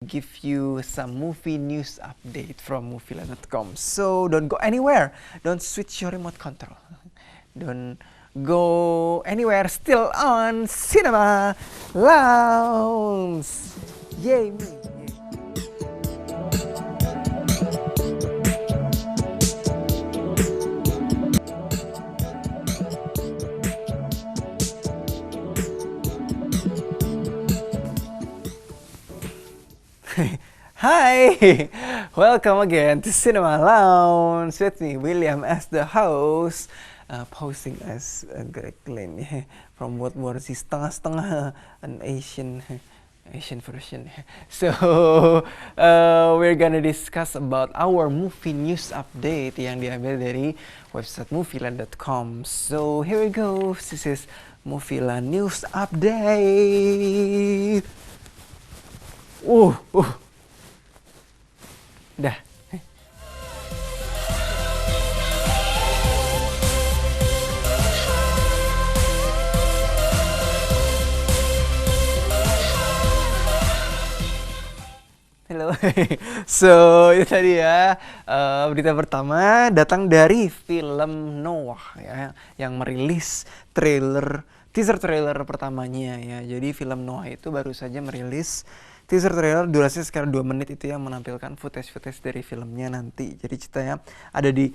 give you some movie news update from movieland.com. So don't go anywhere. Don't switch your remote control. Don't go anywhere. Still on Cinema Lounge. Yay me. Hi! Welcome again to Cinema Lounge with me, William, as the host, posing as Greg Lin from World War Z setengah-setengah, an Asian version. So, we're gonna discuss about our movie news update yang diambil dari website movieland.com. So, here we go. This is Movieland News Update. Dah. Halo. So, itu tadi ya. Berita pertama datang dari film Noah ya, yang merilis teaser trailer pertamanya ya. Jadi film Noah itu baru saja merilis teaser trailer durasinya sekitar 2 menit itu yang menampilkan footage dari filmnya nanti. Jadi ceritanya ada di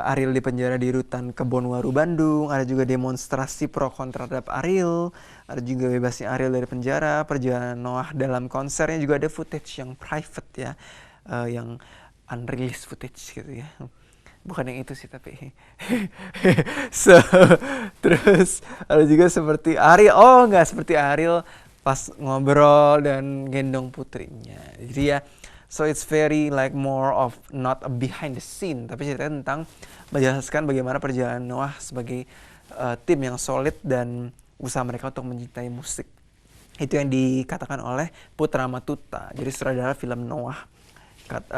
Ariel di penjara di rutan Kebonwaru Bandung, ada juga demonstrasi pro kontra terhadap Ariel, ada juga bebasnya Ariel dari penjara, perjalanan Noah dalam konsernya, juga ada footage yang private ya, yang unreleased footage gitu ya. Bukan yang itu sih tapi so, terus ada juga seperti Ariel, nggak seperti Ariel pas ngobrol dan gendong putrinya. Jadi ya, so it's very like more of not a behind the scene, tapi ceritanya tentang menjelaskan bagaimana perjalanan Noah sebagai tim yang solid dan usaha mereka untuk mencintai musik. Itu yang dikatakan oleh Putra Matuta, jadi sutradara film Noah,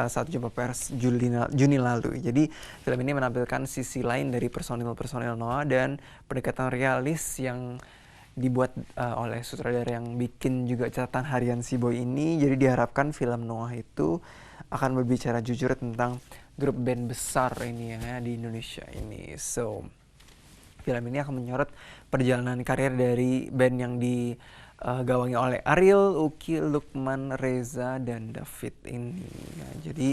saat jumpa pers Juni lalu. Jadi film ini menampilkan sisi lain dari personil Noah dan pendekatan realis yang dibuat oleh sutradara yang bikin juga catatan harian si boy ini. Jadi diharapkan film Noah itu akan berbicara jujur tentang grup band besar ini ya di Indonesia ini. So, film ini akan menyorot perjalanan karir dari band yang digawangi oleh Ariel, Uki, Lukman, Reza, dan David ini ya. Jadi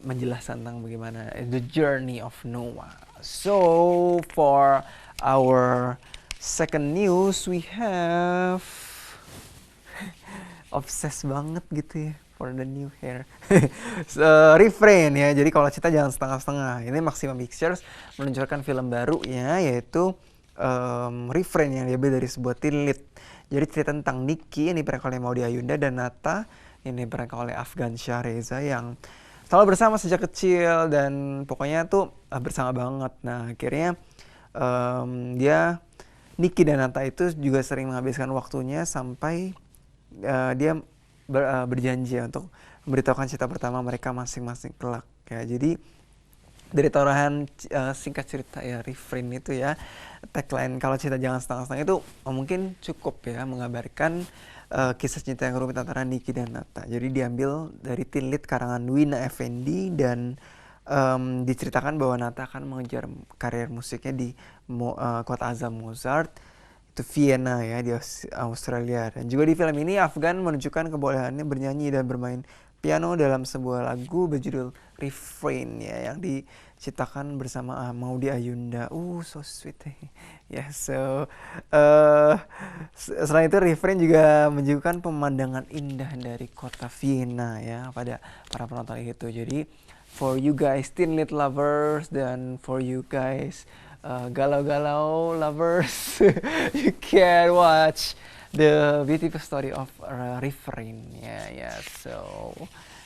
menjelaskan tentang bagaimana the journey of Noah. So, for our second news, we have obses banget gitu ya for the new hair. Refrain ya, jadi kalau cerita jangan setengah-setengah. Ini Maximum Pictures meluncurkan film baru ya, yaitu Refrain yang diambil dari sebuah teen lead. Jadi cerita tentang Nicky yang diperankan oleh Maudy Ayunda dan Nata yang diperankan oleh Afgan Reza yang selalu bersama sejak kecil dan pokoknya tuh bersama banget. Nah akhirnya dia Nicky dan Nata itu juga sering menghabiskan waktunya sampai dia berjanji untuk memberitahukan cerita pertama mereka masing-masing kelak ya. Jadi dari taruhan singkat cerita ya, Refrain itu ya, tagline kalau cerita jangan setengah-setengah itu mungkin cukup ya mengabarkan kisah cinta yang rumit antara Nicky dan Nata. Jadi diambil dari teen lead karangan Wina Effendi dan diceritakan bahwa Nata akan mengejar karir musiknya di kota azam Mozart, itu Vienna ya, di Australia. Dan juga di film ini Afgan menunjukkan kebolehannya bernyanyi dan bermain piano dalam sebuah lagu berjudul Refrain ya, yang diciptakan bersama Maudy Ayunda. So sweet ya. So selain itu Refrain juga menunjukkan pemandangan indah dari kota Vienna ya pada para penonton itu. Jadi for you guys teen lead lovers dan for you guys galau-galau lovers, you can watch the beautiful story of Refrain ya. So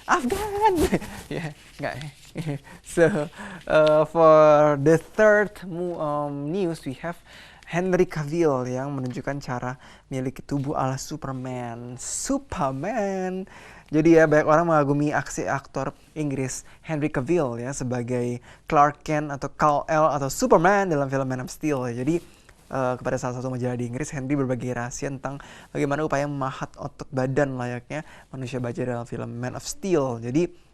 Afgan ya, enggak. So for the third news, we have Henry Cavill yang menunjukkan cara memiliki tubuh ala Superman. Jadi ya, banyak orang mengagumi aksi aktor Inggris Henry Cavill ya sebagai Clark Kent atau Kal-El atau Superman dalam film Man of Steel. Jadi kepada salah satu majalah di Inggris, Henry berbagi rahasia tentang bagaimana upaya memahat otot badan layaknya manusia baja dalam film Man of Steel. Jadi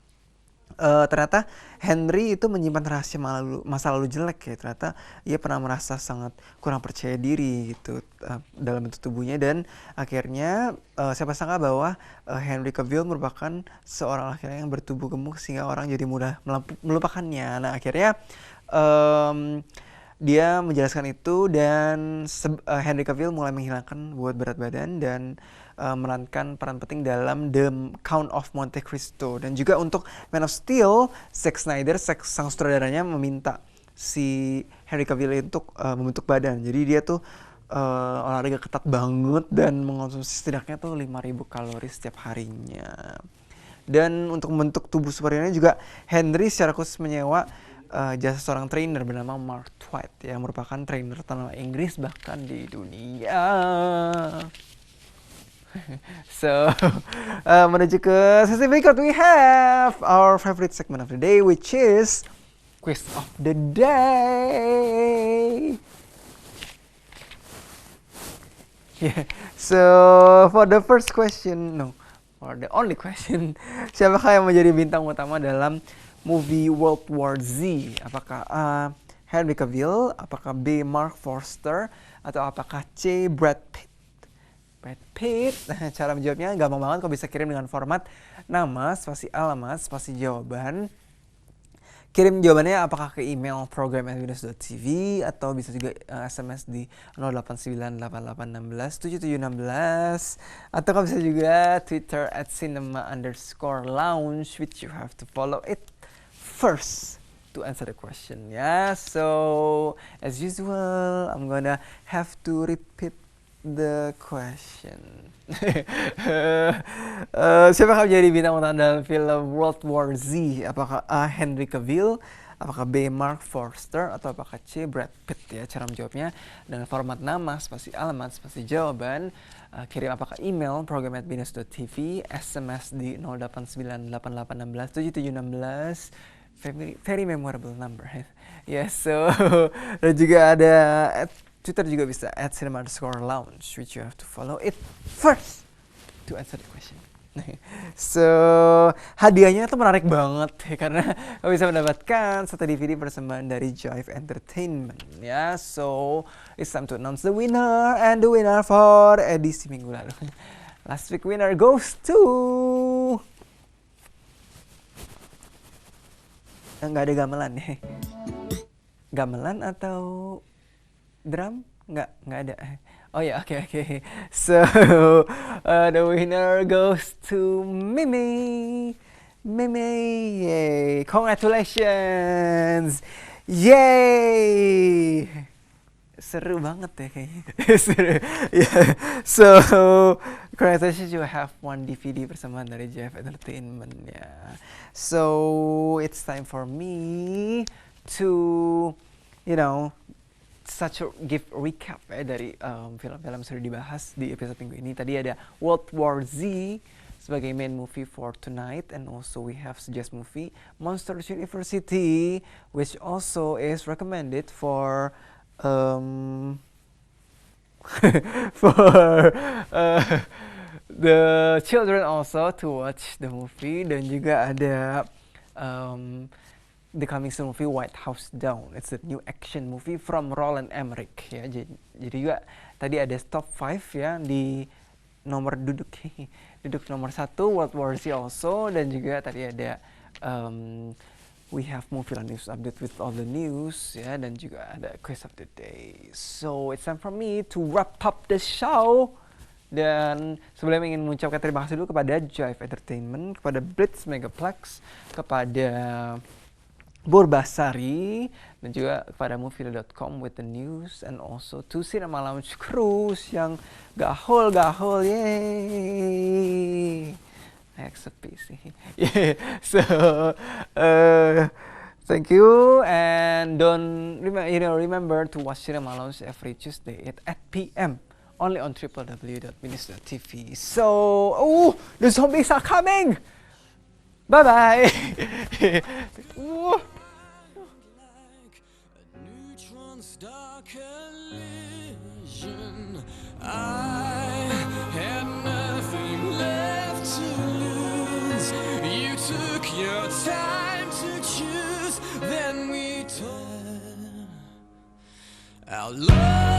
ternyata Henry itu menyimpan rahasia masa lalu jelek ya. Ternyata ia pernah merasa sangat kurang percaya diri gitu dalam bentuk tubuhnya, dan akhirnya siapa sangka bahwa Henry Cavill merupakan seorang laki-laki yang bertubuh gemuk sehingga orang jadi mudah melupakannya. Nah akhirnya dia menjelaskan itu, dan Henry Cavill mulai menghilangkan bobot berat badan dan memerankan peran penting dalam The Count of Monte Cristo. Dan juga untuk Man of Steel, Zack Snyder, sang sutradaranya, meminta si Henry Cavill untuk membentuk badan. Jadi dia tuh olahraga ketat banget dan mengonsumsi setidaknya tuh 5.000 kalori setiap harinya. Dan untuk membentuk tubuh seperti ini juga Henry secara khusus menyewa jasa seorang trainer bernama Mark Twight yang merupakan trainer ternama Inggris bahkan di dunia. So, menuju ke sesi berikut, we have our favorite segment of the day, which is quiz of the day. Yeah. So, for the first question, for the only question, siapakah yang menjadi bintang utama dalam movie World War Z? Apakah A, Henry Cavill, apakah B, Mark Forster, atau apakah C, Brad Pitt? Nah, cara menjawabnya gampang banget, kau bisa kirim dengan format nama, spasi alamat, spasi jawaban. Kirim jawabannya apakah ke email program@windows.tv atau bisa juga SMS di 0898866776, atau kau bisa juga Twitter @cinema_lounge, which you have to follow it first to answer the question. Yeah, so as usual, I'm gonna have to repeat the question. Siapa akan menjadi bintang utama dalam film World War Z? Apakah A, Henry Cavill, apakah B, Mark Forster, atau apakah C, Brad Pitt? Ya, cara menjawabnya dengan format nama, spasi alamat, spasi jawaban. Kirim apakah email program@binus.tv, SMS di 0898866776, very memorable number. Yes, so dan juga ada Twitter juga bisa @cinema_lounge, which you have to follow it first to answer the question. So, hadiahnya tuh menarik banget ya, karena kamu bisa mendapatkan satu DVD persembahan dari Jive Entertainment ya. So, it's time to announce the winner, and the winner for edisi minggu lalu. Last week winner goes to nggak ada gamelan ya. Gamelan atau drum? Nggak ada. Oh ya, oke. So, the winner goes to Mimi. Yay. Congratulations. Yay. Seru banget ya kayaknya. Seru. Yeah. So, congratulations, you have one DVD persembahan dari JF Entertainment ya. So, it's time for me to, such a give recap dari film-film sudah dibahas di episode minggu ini. Tadi ada World War Z sebagai main movie for tonight, and also we have suggest movie Monsters University, which also is recommended for the children also to watch the movie. Dan juga ada the coming soon movie White House Down. It's a new action movie from Roland Emmerich ya. Jadi juga tadi ada top 5 ya di nomor duduk nomor 1 World War Z also, dan juga tadi ada we have movie news update with all the news ya, dan juga ada quiz of the day. So it's time for me to wrap up the show. Dan sebelumnya ingin mengucapkan terima kasih dulu kepada Jive Entertainment, kepada Blitz Megaplex, kepada Borbasari, dan juga kepada movie.com with the news, and also to Cinema Lounge Cruise yang gahol, yeay. Sepi sih. Yeah. So, thank you, and don't remember to watch Cinema Lounge every Tuesday at 8 p.m. only on www.minus.tv. So, the zombies are coming. Bye-bye. Darker I had nothing left to lose. You took your time to choose, then we told our love.